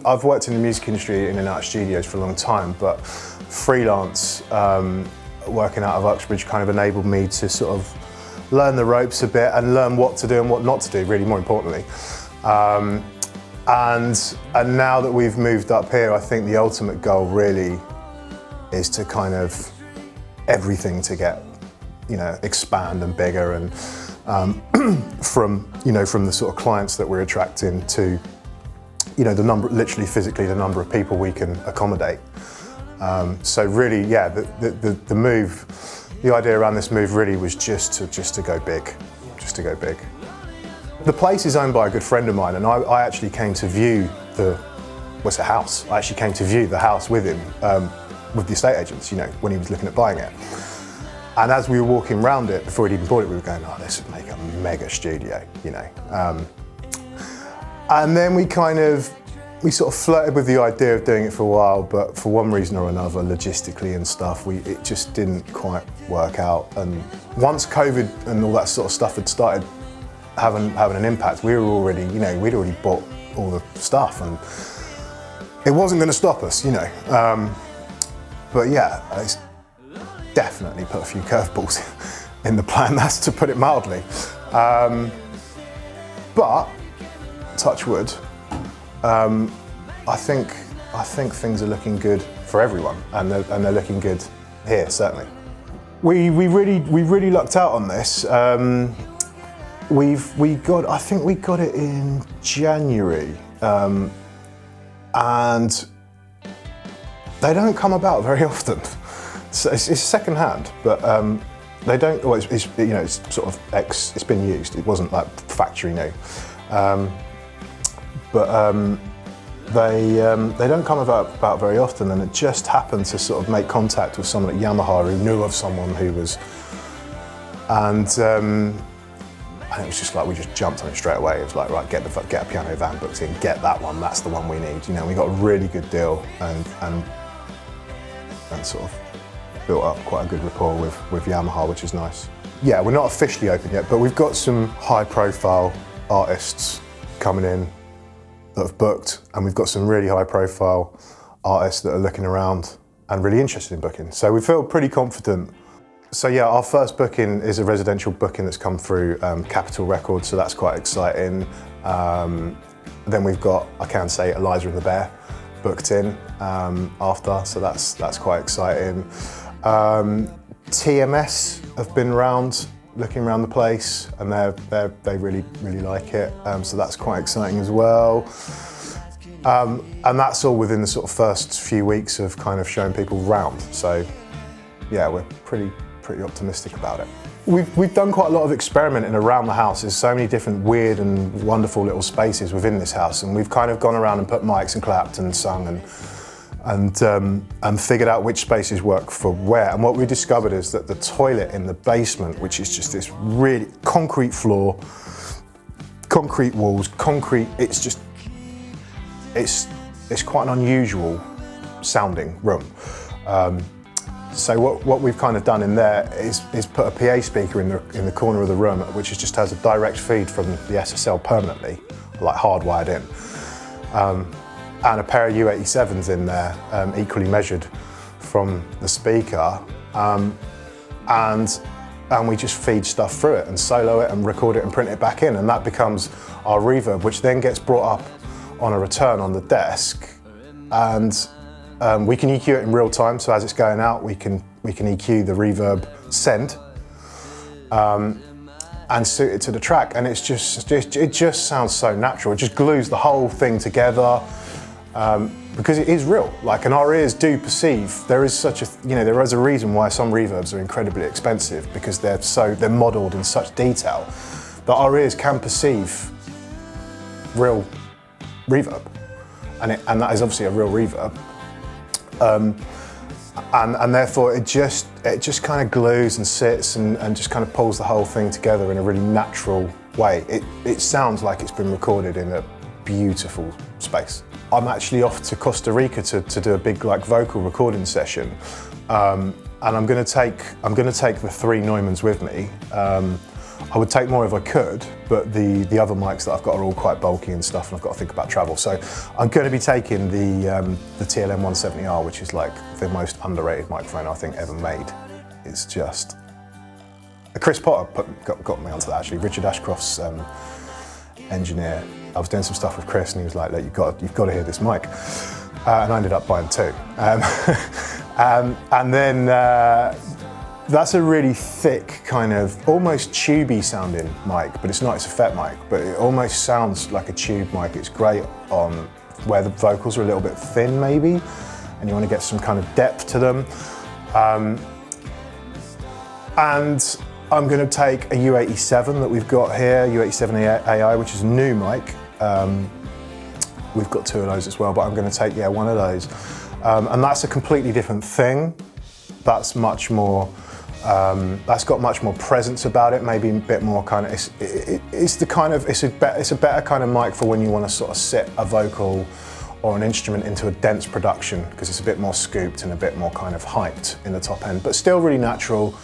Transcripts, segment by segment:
I've worked in the music industry in and out of studios for a long time, but freelance working out of Uxbridge kind of enabled me to sort of learn the ropes a bit and learn what to do and what not to do, really, more importantly. And now that we've moved up here, I think the ultimate goal really is to kind of everything to get, expand and bigger, and from the sort of clients that we're attracting to, the number, literally physically the number of people we can accommodate. So really, yeah, the move, the idea around this move really was just to go big, The place is owned by a good friend of mine, and I actually came to view it's a house. I actually came to view the house with him, with the estate agents, when he was looking at buying it. And as we were walking around it, before he'd even bought it, we were going, oh, this would make a mega studio, And then we sort of flirted with the idea of doing it for a while, but for one reason or another, logistically and stuff, it just didn't quite work out. And once COVID and all that sort of stuff had started having an impact, we were already, we'd already bought all the stuff, and it wasn't going to stop us, But yeah, it's definitely put a few curveballs in the plan, that's to put it mildly. But touch wood, I think things are looking good for everyone, and they're looking good here, certainly. We really lucked out on this. I think we got it in January, and they don't come about very often. So it's second hand, but they don't. Well, it's sort of it's been used. It wasn't like factory new, but they don't come about very often. And it just happened to sort of make contact with someone at Yamaha who knew of someone who was, and it was just like we just jumped on it straight away. It was like, right, get a piano van booked in, get that one. That's the one we need. We got a really good deal and sort of built up quite a good rapport with Yamaha, which is nice. Yeah, we're not officially open yet, but we've got some high-profile artists coming in that have booked, and we've got some really high-profile artists that are looking around and really interested in booking. So we feel pretty confident. So yeah, our first booking is a residential booking that's come through Capitol Records, so that's quite exciting. Then we've got, I can say, Eliza and the Bear booked in after, so that's quite exciting. TMS have been looking around the place, and they really like it, so that's quite exciting as well. And that's all within the sort of first few weeks of kind of showing people round. So yeah, we're pretty optimistic about it. We've done quite a lot of experimenting around the house. There's so many different weird and wonderful little spaces within this house, and we've kind of gone around and put mics and clapped and sung and figured out which spaces work for where. And what we discovered is that the toilet in the basement, which is just this really concrete floor, concrete walls, it's quite an unusual sounding room. So what we've kind of done in there is put a PA speaker in the corner of the room, which just has a direct feed from the SSL permanently, like hardwired in. And a pair of U87s in there, equally measured from the speaker. And we just feed stuff through it and solo it and record it and print it back in, and that becomes our reverb, which then gets brought up on a return on the desk. And we can EQ it in real time, so as it's going out, we can EQ the reverb send and suit it to the track, and it just sounds so natural. It just glues the whole thing together because it is real. Like, and our ears do perceive. There is there is a reason why some reverbs are incredibly expensive, because they're modelled in such detail that our ears can perceive real reverb, and that is obviously a real reverb. And therefore it just kind of glues and sits and just kind of pulls the whole thing together in a really natural way. It sounds like it's been recorded in a beautiful space. I'm actually off to Costa Rica to do a big vocal recording session, and I'm going to take the 3 Neumanns with me. I would take more if I could, but the other mics that I've got are all quite bulky and stuff, and I've got to think about travel. So I'm going to be taking the TLM 170R, which is like the most underrated microphone I think ever made. It's just... Chris Potter got me onto that actually. Richard Ashcroft's engineer. I was doing some stuff with Chris, and he was like, "You've got to hear this mic," and I ended up buying two. And then that's a really thick, kind of almost tubey sounding mic, but it's not. It's a FET mic, but it almost sounds like a tube mic. It's great on where the vocals are a little bit thin, maybe, and you want to get some kind of depth to them. And I'm going to take a U87 that we've got here, U87 AI, which is a new mic. We've got two of those as well, but I'm going to take, one of those. And that's a completely different thing. That's much more, that's got much more presence about it, maybe a bit more kind of, it's a better kind of mic for when you want to sort of sit a vocal or an instrument into a dense production, because it's a bit more scooped and a bit more kind of hyped in the top end, but still really natural.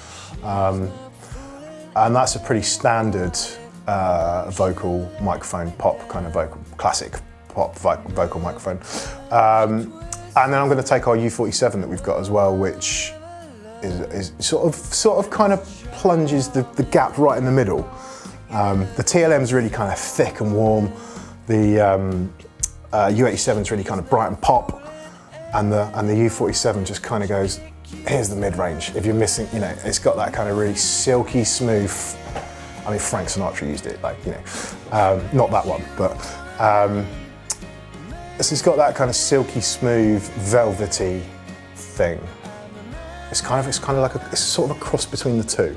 And that's a pretty standard vocal microphone, pop kind of vocal, classic pop vocal microphone. And then I'm going to take our U47 that we've got as well, which is sort of kind of plunges the gap right in the middle. The TLM's really kind of thick and warm. The U87's really kind of bright and pop, and the U47 just kind of goes, here's the mid-range. If you're missing, it's got that kind of really silky smooth. I mean, Frank Sinatra used it, not that one, but it's got that kind of silky smooth, velvety thing. It's kind of like it's sort of a cross between the two,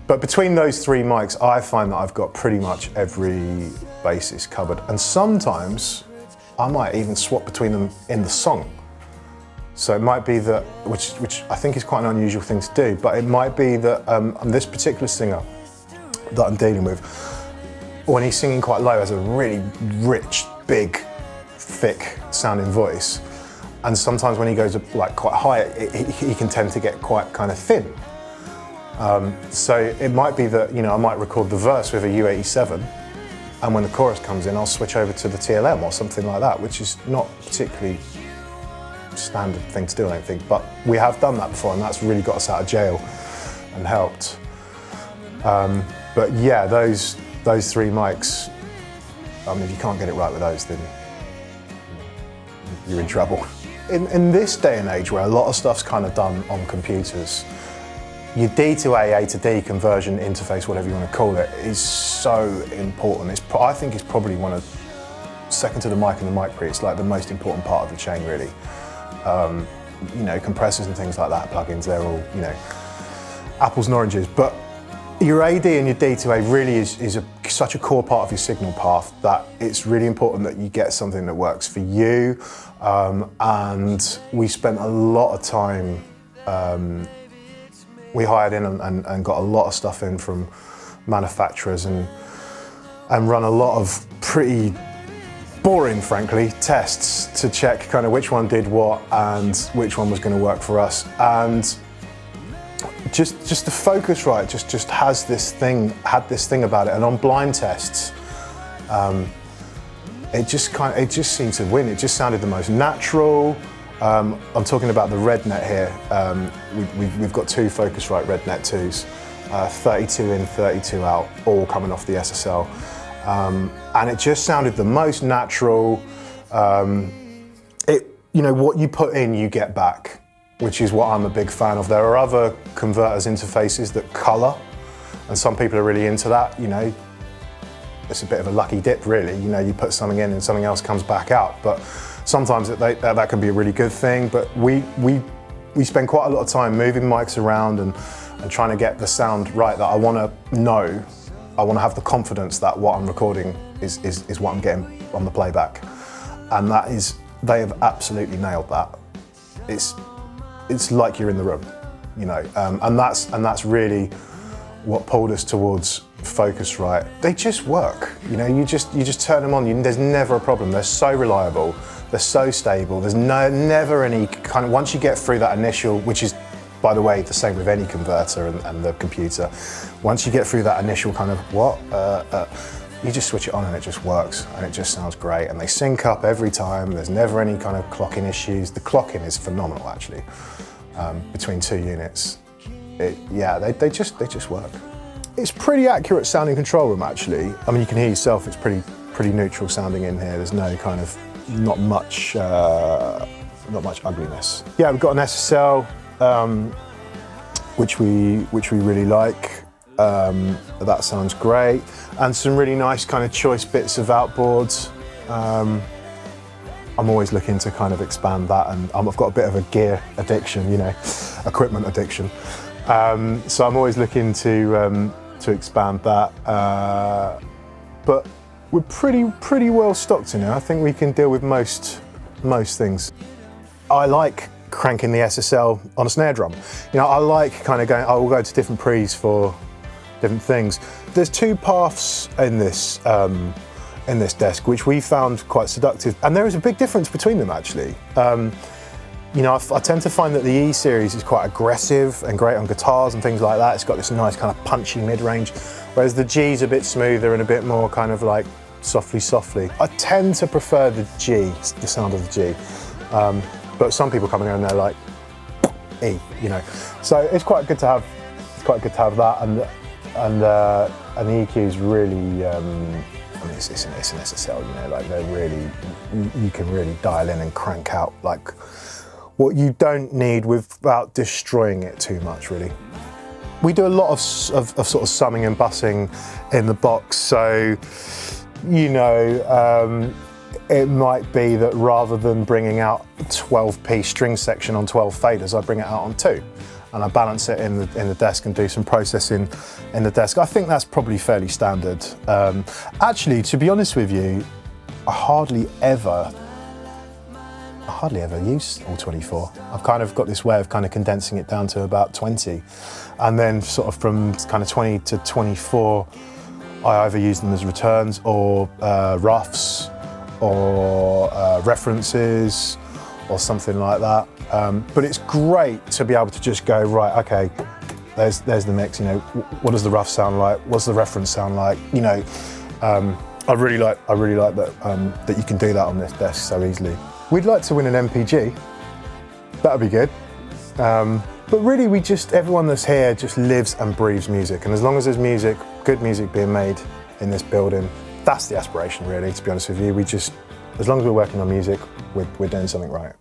But between those three mics, I find that I've got pretty much every basis covered, and sometimes I might even swap between them in the song. So it might be that, which I think is quite an unusual thing to do, but it might be that this particular singer that I'm dealing with, when he's singing quite low, has a really rich, big, thick sounding voice. And sometimes when he goes like quite high, he can tend to get quite kind of thin. So it might be that, I might record the verse with a U87, and when the chorus comes in, I'll switch over to the TLM or something like that, which is not particularly standard thing to do, I don't think, but we have done that before, and that's really got us out of jail and helped. But yeah, those three mics, I mean, if you can't get it right with those, then you're in trouble. In this day and age where a lot of stuff's kind of done on computers, your D to A to D conversion interface, whatever you want to call it, is so important. I think it's probably second to the mic and the mic pre, it's like the most important part of the chain, really. Compressors and things like that, plugins, they're all, apples and oranges. But your AD and your D to A really is such a core part of your signal path that it's really important that you get something that works for you. And we spent a lot of time, we hired in and got a lot of stuff in from manufacturers and run a lot of pretty boring, frankly, tests to check kind of which one did what and which one was going to work for us. And just the Focusrite just had this thing about it. And on blind tests, it just seemed to win. It just sounded the most natural. I'm talking about the RedNet here. We've got two Focusrite RedNet 2s, 32 in, 32 out, all coming off the SSL. And it just sounded the most natural. What you put in, you get back, which is what I'm a big fan of. There are other converters interfaces that color, and some people are really into that. It's a bit of a lucky dip, really. You put something in and something else comes back out. But sometimes that can be a really good thing. But we spend quite a lot of time moving mics around and trying to get the sound right that I want to know. I want to have the confidence that what I'm recording is what I'm getting on the playback. And they have absolutely nailed that. It's like you're in the room, and that's really what pulled us towards Focusrite. They just work, you just turn them on, there's never a problem. They're so reliable, they're so stable, there's never any kind of, once you get through that initial, which is By the way, the same with any converter and the computer. Once you get through that initial kind of you just switch it on and it just works and it just sounds great, and they sync up every time. There's never any kind of clocking issues. The clocking is phenomenal actually, between two units. They just work. It's pretty accurate sounding control room actually. I mean, you can hear yourself, it's pretty neutral sounding in here. There's no kind of, not much ugliness. Yeah, we've got an SSL, which we really like. That sounds great. And some really nice kind of choice bits of outboards. I'm always looking to kind of expand that, and I've got a bit of a gear addiction, you know, equipment addiction. So I'm always looking to expand that. But we're pretty well stocked in here. I think we can deal with most things. I like cranking the SSL on a snare drum. You know, I like kind of going, I will go to different pre's for different things. There's two paths in this desk, which we found quite seductive, and there is a big difference between them actually. You know, I tend to find that the E series is quite aggressive and great on guitars and things like that. It's got this nice kind of punchy mid-range, whereas the G's a bit smoother and a bit more kind of like softly. I tend to prefer the G, the sound of the G. But some people come in here and they're like, E, you know. So it's quite good to have. It's quite good to have that, and the EQ is really. I mean, it's an SSL, you know. Like they're really, you can really dial in and crank out like what you don't need without destroying it too much, really. We do a lot of sort of summing and bussing in the box, so you know. It might be that rather than bringing out 12p string section on 12 faders, I bring it out on 2, and I balance it in the desk and do some processing in the desk. I think that's probably fairly standard. Actually, to be honest with you, I hardly ever use all 24. I've kind of got this way of kind of condensing it down to about 20, and then sort of from kind of 20 to 24, I either use them as returns or roughs, or references or something like that. But it's great to be able to just go, right, okay, there's the mix, you know, what does the rough sound like? What's the reference sound like? You know, I really like that, that you can do that on this desk so easily. We'd like to win an MPG. That'd be good. But really everyone that's here just lives and breathes music. And as long as there's music, good music being made in this building, that's the aspiration really, to be honest with you. As long as we're working on music, we're doing something right.